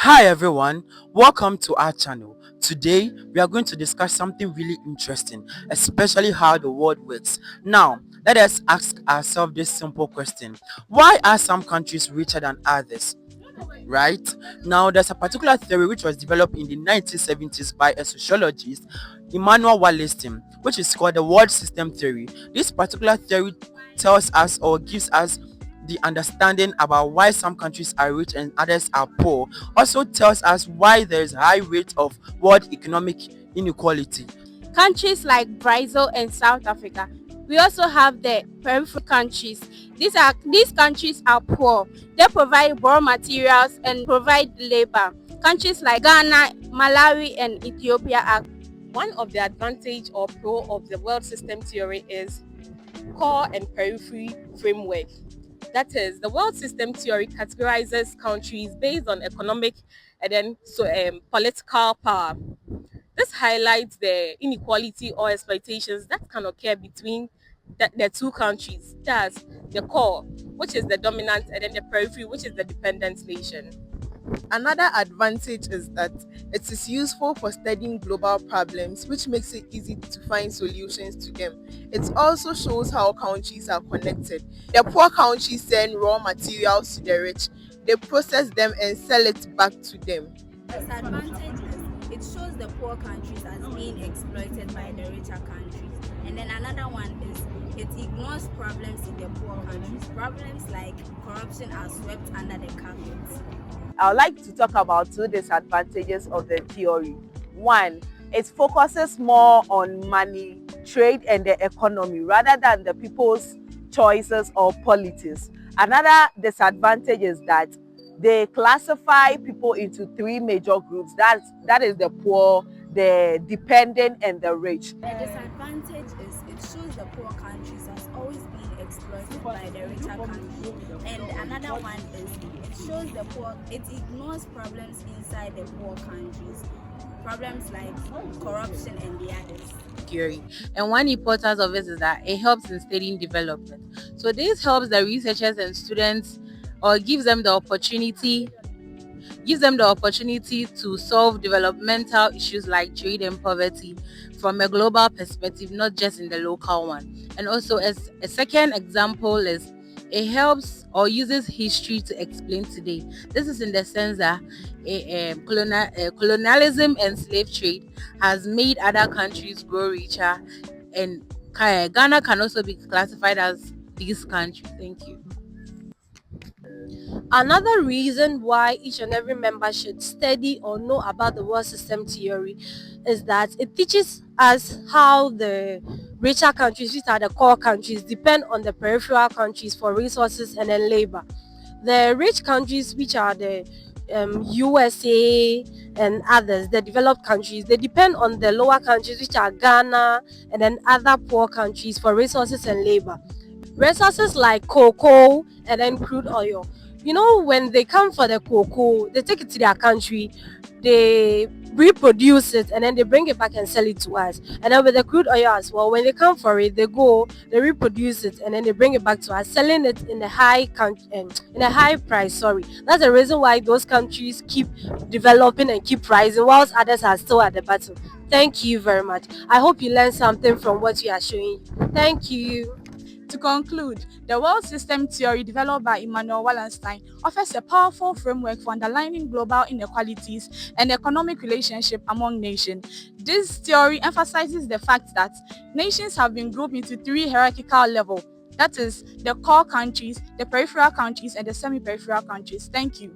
Hi everyone, welcome to our channel. Today we are going to discuss something really interesting, especially how the world works. Now, let us ask ourselves this simple question. Why are some countries richer than others? Right? Now, there's a particular theory which was developed in the 1970s by a sociologist, Emmanuel Wallerstein, which is called the world system theory. This particular theory tells us or gives us the understanding about why some countries are rich and others are poor. Also tells us why there is high rate of world economic inequality. Countries like Brazil and South Africa. We also have the peripheral countries. These countries are poor. They provide raw materials and provide labor. Countries like Ghana, Malawi, and Ethiopia are. One of the advantage or pro of the world system theory is core and periphery framework. That is, the world system theory categorizes countries based on economic and then political power. This highlights the inequality or exploitations that can occur between the two countries. That's the core, which is the dominant, and then the periphery, which is the dependent nation. Another advantage is that it is useful for studying global problems, which makes it easy to find solutions to them. It also shows how countries are connected. The poor countries send raw materials to the rich, they process them and sell it back to them. Disadvantage is it shows the poor countries as being exploited by the richer countries. And then another one is it ignores problems in the poor countries. Problems like corruption are swept under the carpet. I would like to talk about two disadvantages of the theory. One, it focuses more on money, trade, and the economy rather than the people's choices or politics. Another disadvantage is that they classify people into three major groups. That is the poor, the dependent, and the rich. The disadvantage is it shows the poor countries as always being exploited by the richer countries. And another one is it shows the poor, it ignores problems inside the poor countries. Problems like corruption and the others. Theory. And one importance of it is that it helps in studying development. So this helps the researchers and students or gives them the opportunity to solve developmental issues like trade and poverty from a global perspective, not just in the local one. And also, as a second example is it helps or uses history to explain today. This is in the sense that colonialism and slave trade has made other countries grow richer, and Ghana can also be classified as these countries. Thank you. Another reason why each and every member should study or know about the world system theory is that it teaches us how the richer countries, which are the core countries, depend on the peripheral countries for resources and then labor. The rich countries, which are the USA and others, the developed countries, they depend on the lower countries, which are Ghana and then other poor countries for resources and labor. Resources like cocoa and then crude oil. When they come for the cocoa, they take it to their country, they reproduce it, and then they bring it back and sell it to us. And then with the crude oil as well, when they come for it, they reproduce it, and then they bring it back to us, selling it in a high price. Sorry, that's the reason why those countries keep developing and keep rising, whilst others are still at the bottom. Thank you very much. I hope you learned something from what we are showing you. Thank you. To conclude, the world system theory developed by Emmanuel Wallerstein offers a powerful framework for underlining global inequalities and economic relationship among nations. This theory emphasizes the fact that nations have been grouped into three hierarchical levels. That is, the core countries, the peripheral countries, and the semi-peripheral countries. Thank you.